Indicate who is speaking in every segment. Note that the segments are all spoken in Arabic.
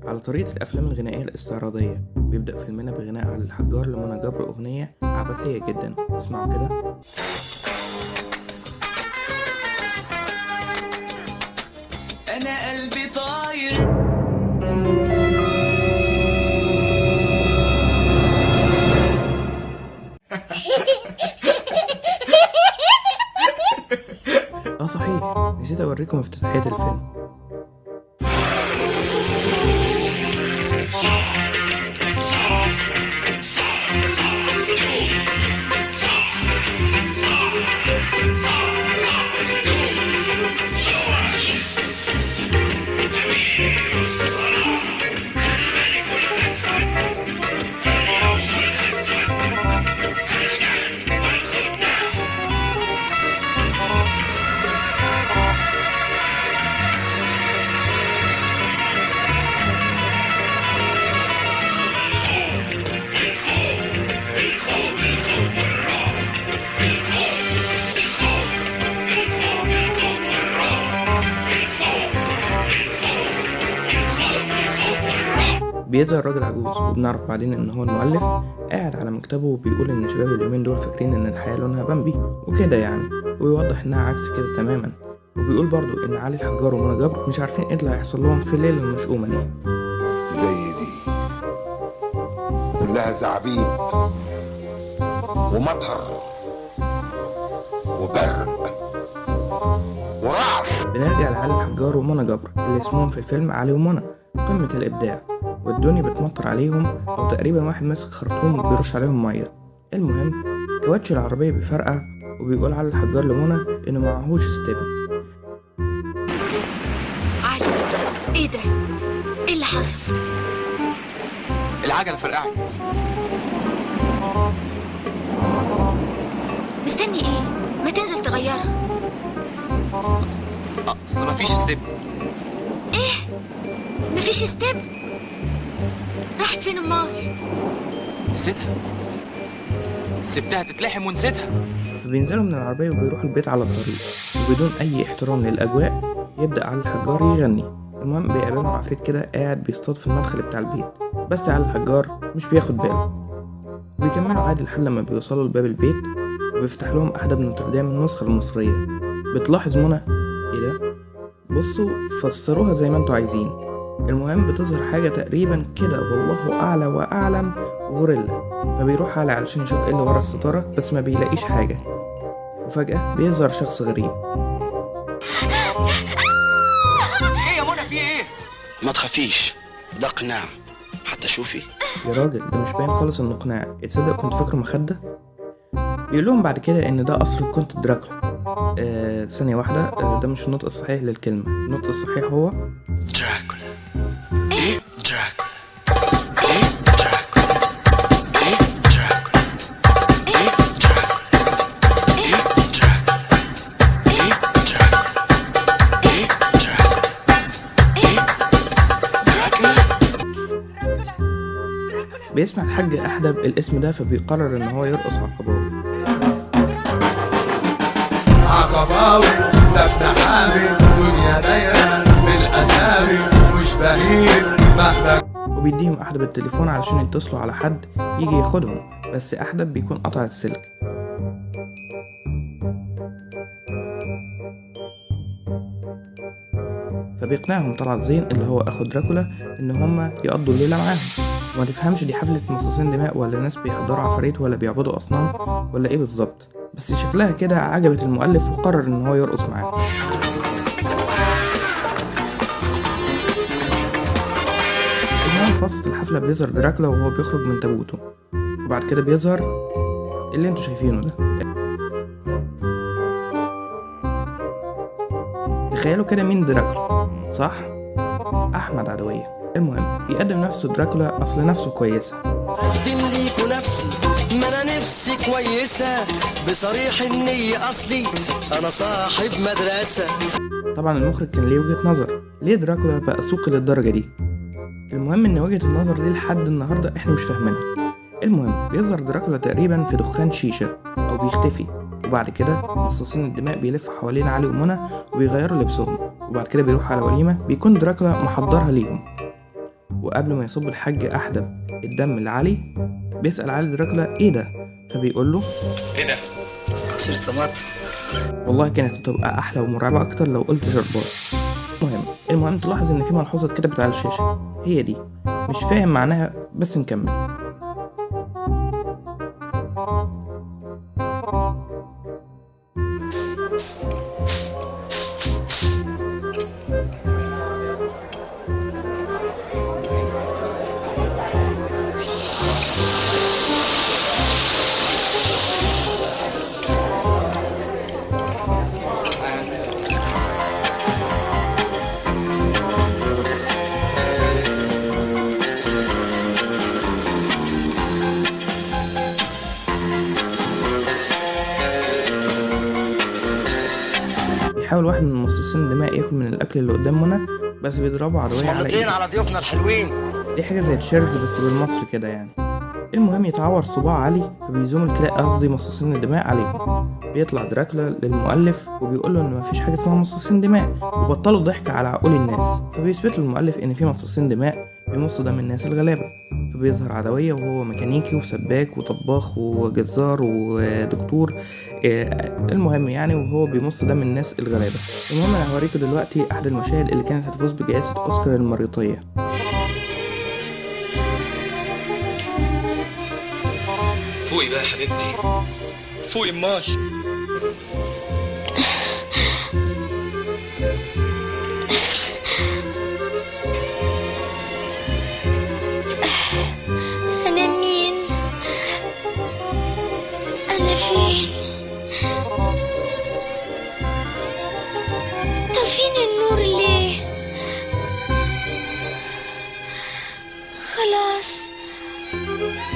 Speaker 1: على طريقة الأفلام الغنائية الاستعراضية. بيبدأ فيلمنا بغناء علي الحجار لمنى جبر، أغنية عبثية جدا. اسمعوا كده.
Speaker 2: أنا قلبي طاير.
Speaker 1: صحيح، نسيت أوريكم افتتاحية الفيلم. بيظهر راجل عجوز، وبنعرف بعدين ان هو المؤلف قاعد على مكتبه وبيقول ان شباب اليومين دول فاكرين ان الحياة لونها بامبي وكده يعني، ويوضح انها عكس كده تماما. وبيقول برضو ان علي الحجار ومنى جبر مش عارفين ايه اللي هيحصل لهم في الليلة المشؤومة دي.
Speaker 3: زي دي كلها زعبيب ومطر وبرق ورعد.
Speaker 1: بنرجع لعلي الحجار ومنى جبر اللي اسمهم في الفيلم علي ومنى، قمة الإبداع، والدنيا بتمطر عليهم، أو تقريبا واحد ماسك خرطوم بيرش عليهم مية. المهم كاوتش العربية بيفرقع، وبيقول علي الحجار لمنى إنه معهوش ستيبن.
Speaker 4: علي، إيه ده؟ إيه اللي حصل؟
Speaker 2: العجلة فرقعت.
Speaker 4: مستني إيه؟ ما تنزل تغيرها.
Speaker 2: أصل مفيش ستيب.
Speaker 4: إيه؟ مفيش ستيب؟ راحت فين أمال؟
Speaker 2: نسيتها، سبتها تتلحم ونسيتها.
Speaker 1: فبينزلوا من العربية وبيروحوا البيت على الطريق، وبدون أي احترام للأجواء يبدأ علي الحجار يغني. المهم بيقابلهم عفريت كده قاعد بيصطاد في المدخل بتاع البيت، بس علي الحجار مش بياخد باله. وبيكملوا عادي لحد لما بيوصلوا لباب البيت، وبيفتح لهم أحدب نوتردام النسخة المصرية. بتلاحظ منى ايه ده؟ بصوا فسروها زي ما انتوا عايزين. المهم بتظهر حاجة تقريبا كده والله أعلى وأعلم غوريلا، فبيروح علي علشان يشوف ايه اللي ورا الستارة، بس ما بيلاقيش حاجة. وفجأة بيظهر شخص غريب.
Speaker 2: ايه يا منى، في ايه؟
Speaker 5: ما تخافيش، ده قناع حتى شوفي.
Speaker 1: يا راجل ده مش باين خالص انه قناع، تصدق كنت فاكره مخدة. بيقول لهم بعد كده ان ده قصر الكونت دراكولا. ثانية واحدة، ده مش النطق الصحيح للكلمة. النطق الصحيح هو
Speaker 5: دراكولا. ايه دراكولا؟ ايه دراكولا؟ ايه دراكولا؟ ايه دراكولا؟ ايه دراكولا؟ ايه دراكولا؟ ايه دراكولا؟ ايه دراكولا؟
Speaker 1: بيسمع الحاج أحدب الاسم ده، فبيقرر ان هو يرقص عقباوي.
Speaker 6: عقباوي ده ابن حامي، دنيا دايرة بالأسامي مش بهيم مهما.
Speaker 1: وبيديهم أحدب التليفون علشان يتصلوا على حد يجي ياخدهم، بس أحدب بيكون قطع السلك. فبيقنعهم طلعت زين اللي هو أخو دراكولا إن هما يقضوا الليلة معاهم. وما تفهمش دي حفلة مصاصين دماء، ولا ناس بيحضروا عفاريت، ولا بيعبدوا أصنام، ولا إيه بالظبط، بس شكلها كده عجبت المؤلف وقرر إن هو يرقص معاهم. المهم في وسط الحفلة بيظهر دراكولا وهو بيخرج من تابوته، وبعد كده بيظهر اللي انتوا شايفينه ده. تخيلوا كده مين دراكولا؟ صح؟ أحمد عدوية. المهم بيقدم نفسه دراكولا، أصل نفسه كويسة.
Speaker 7: قدم ليكوا نفسي، ما انا نفسي كويسة، بصريح النية اصلي انا صاحب مدرسة.
Speaker 1: طبعا المخرج كان ليه وجهة نظر، ليه دراكولا بقى سوقي للدرجة دي؟ المهم ان وجهة النظر دي لحد النهاردة احنا مش فاهمينها. المهم بيظهر دراكولا تقريبا في دخان شيشة او بيختفي، وبعد كده مصاصين الدماء بيلفوا حوالين علي ومنى وبيغيروا لبسهم، وبعد كده بيروحوا على وليمة بيكون دراكولا محضرها ليهم. وقبل ما يصب الحاج أحدب الدم لعلي بيسأل علي دراكولا ايه ده، فبيقول له
Speaker 2: ايه ده؟
Speaker 5: عصير طماطم.
Speaker 1: والله كانت هتبقى احلى ومرعبه اكتر لو قلت شربات. المهم تلاحظ ان في ملحوظه اتكتبت على الشاشه، هي دي مش فاهم معناها بس نكمل. بيحاول واحد من مصاصين الدماء ياكل من الاكل اللي قدام منى، بس بيضربوا عدوية على
Speaker 7: مرتين
Speaker 1: ايده.
Speaker 7: على ضيوفنا الحلوين.
Speaker 1: دي حاجه زي تشيرز بس بالمصري كده يعني. المهم يتعور صباع علي، فبيزوم الكلاء قصدي مصاصين الدماء عليهم. بيطلع دراكولا للمؤلف وبيقول له ان مفيش حاجه اسمها مصاصين دماء وبطلوا ضحك على عقول الناس، فبيثبت له المؤلف ان في مصاصين دماء بيمصوا دم الناس الغلابه. فبيظهر عدوية وهو ميكانيكي وسباك وطباخ وجزار ودكتور، المهم يعني وهو بيمص دم الناس الغلابه. المهم انا هوريكم دلوقتي احد المشاهد اللي كانت هتفوز بجائزه اوسكار المريطيه.
Speaker 2: فوقي بقى يا حبيبتي، فوقي امال.
Speaker 4: أنا مين؟ أنا فين؟ طفين النور ليه؟ خلاص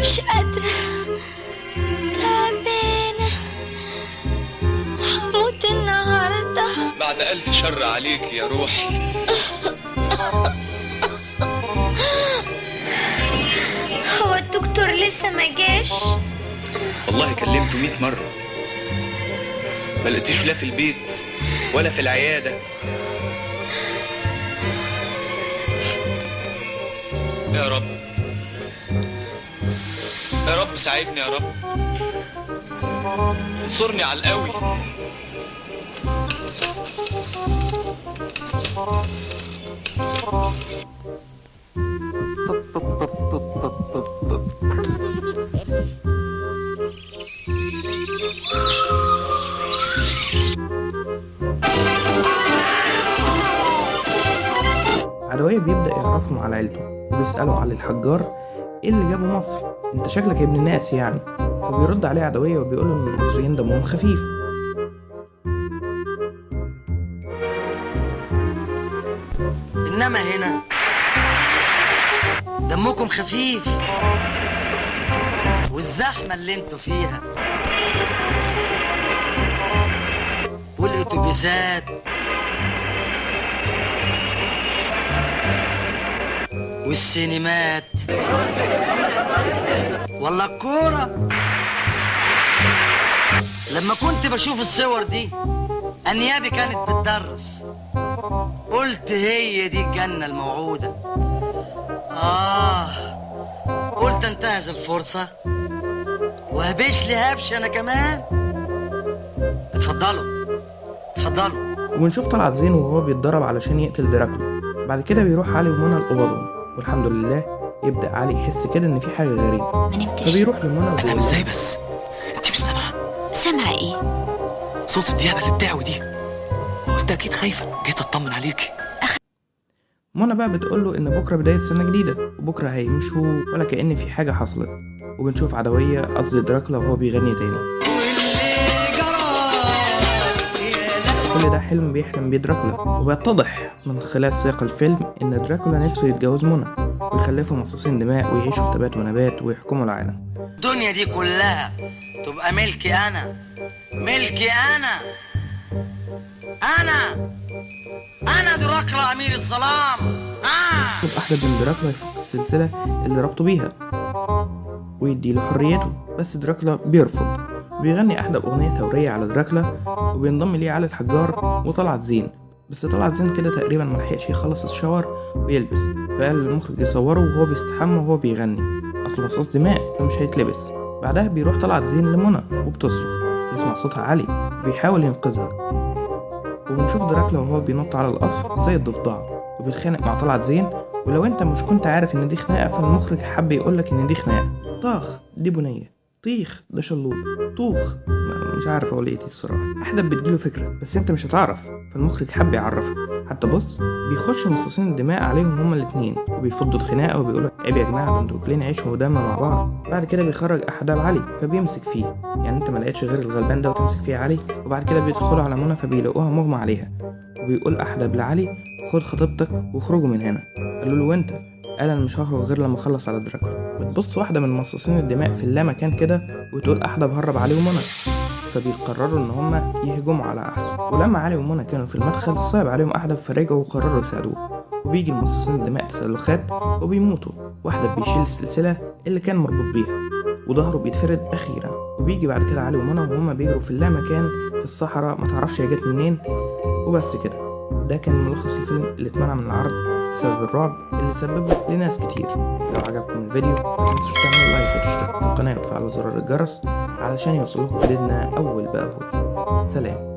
Speaker 4: مش قادرة، تعبانة، هموت النهاردة.
Speaker 2: بعد ألف شر عليك يا روحي.
Speaker 4: هو الدكتور لسه ما جاش؟
Speaker 2: والله كلمته 100 مرة، ما لقيتوش لا في البيت ولا في العيادة. يا رب يا رب ساعدني يا رب، انصرني على القوي.
Speaker 1: عدوية بيبدأ يعرفهم على عيلته وبيسألوا على الحجار ايه اللي جابه مصر، انت شكلك ابن الناس يعني. فبيرد عليه عدوية وبيقول ان المصريين دمهم خفيف.
Speaker 7: انما هنا دمكم خفيف، والزحمه اللي انتوا فيها والاتوبيسات والسينمات والله الكوره. لما كنت بشوف الصور دي انيابي كانت بتدرس، قلت هي دي الجنة الموعودة. قلت انتهز الفرصة وهبش لي هبش انا كمان. اتفضلوا اتفضلوا.
Speaker 1: وبنشوف طلعت زين وهو بيتدرب علشان يقتل دراكولا. بعد كده بيروح علي ومنى لأوضهم، والحمد لله يبدأ علي يحس كده ان في حاجة غريبة،
Speaker 4: ما نمتش.
Speaker 1: فبيروح لمنى
Speaker 2: أنا
Speaker 1: وبيقول
Speaker 2: ازاي بس؟ أنت مش سامعة
Speaker 4: سامعة ايه؟
Speaker 2: صوت الديابة اللي بتاعه دي؟ قلت أكيد خايفة، جيت أطمن عليكي.
Speaker 1: منى بقى بتقول له ان بكره بدايه سنه جديده وبكره هيمشوا ولا كأن في حاجه حصلت. وبنشوف عدويه قصدي دراكولا وهو بيغني تاني. كل ده حلم بيحلم بيه دراكولا، وبيتضح من خلال سياق الفيلم ان دراكولا نفسه يتجوز منى ويخلفوا مصاصين دماء ويعيشوا في تبات ونبات ويحكموا العالم.
Speaker 7: الدنيا دي كلها تبقى ملكي انا، ملكي انا دراكولا امير الظلام.
Speaker 1: يطلب أحدب من دراكولا يفك السلسلة اللي ربطه بيها ويديله حريته، بس دراكولا بيرفض. بيغني أحدب أغنية ثورية على دراكولا وبينضم ليه علي الحجار وطلعت زين. بس طلعت زين كده تقريبا ملحقش يخلص الشاور ويلبس، فقال للمخرج يصوره وهو بيستحمى وهو بيغني، اصله مصاص دماء فمش هيتلبس. بعدها بيروح طلعت زين لمنى وبتصرخ، يسمع صوتها عالي بيحاول ينقذها، وبنشوف دراكولا وهو بينط على القصر زي الضفدع وبيتخانق مع طلعت زين. ولو انت مش كنت عارف ان دي خناقه، فالمخرج حب يقولك ان دي خناقه. طاخ دي بنيه، طيخ ده شلوط، طوخ مش عارف اقول ايه دي الصراحه. احدب بتجيله فكره بس انت مش هتعرف، فالمخرج حب يعرفك. حتى بص بيخشوا مصاصين الدماء عليهم هما الاتنين وبيفضوا الخناقه وبيقولوا عيب يا جماعه ده انتوا واكلين عيش ودم مع بعض. بعد كده بيخرج احداب علي فبيمسك فيه، يعني انت ما لقيتش غير الغلبان ده وتمسك فيه علي. وبعد كده بيدخلوا على منى فبيلاقوها مغمى عليها، وبيقول احداب لعلي خد خطيبتك واخرجوا من هنا. قالوا له وانت؟ قال انا مش هخرج غير لما اخلص على دراكولا. بتبص واحده من مصاصين الدماء في اللامكان كده وتقول احدب هرب علي ومنى، فبيقرروا ان هما يهجموا على احدب. ولما علي ومنى كانوا في المدخل صعب عليهم احدب فرجعوا وقرروا يساعدوه. وبيجي المصاصين الدماء تسلخات وبيموتوا، واحدب بيشيل السلسله اللي كان مربوط بيها وظهره بيتفرد اخيرا. وبيجي بعد كده علي ومنى وهما بيجروا في اللامكان في الصحراء ما تعرفش هي جت منين. وبس كده، ده كان ملخص الفيلم اللي اتمنع من العرض بسبب الرعب اللي سببه لناس كتير. لو عجبكم الفيديو ما تنسوش تعملوا لايك وتشتركوا في القناة وتفعلوا زرار الجرس علشان يوصلكوا جديدنا أول بأول. سلام.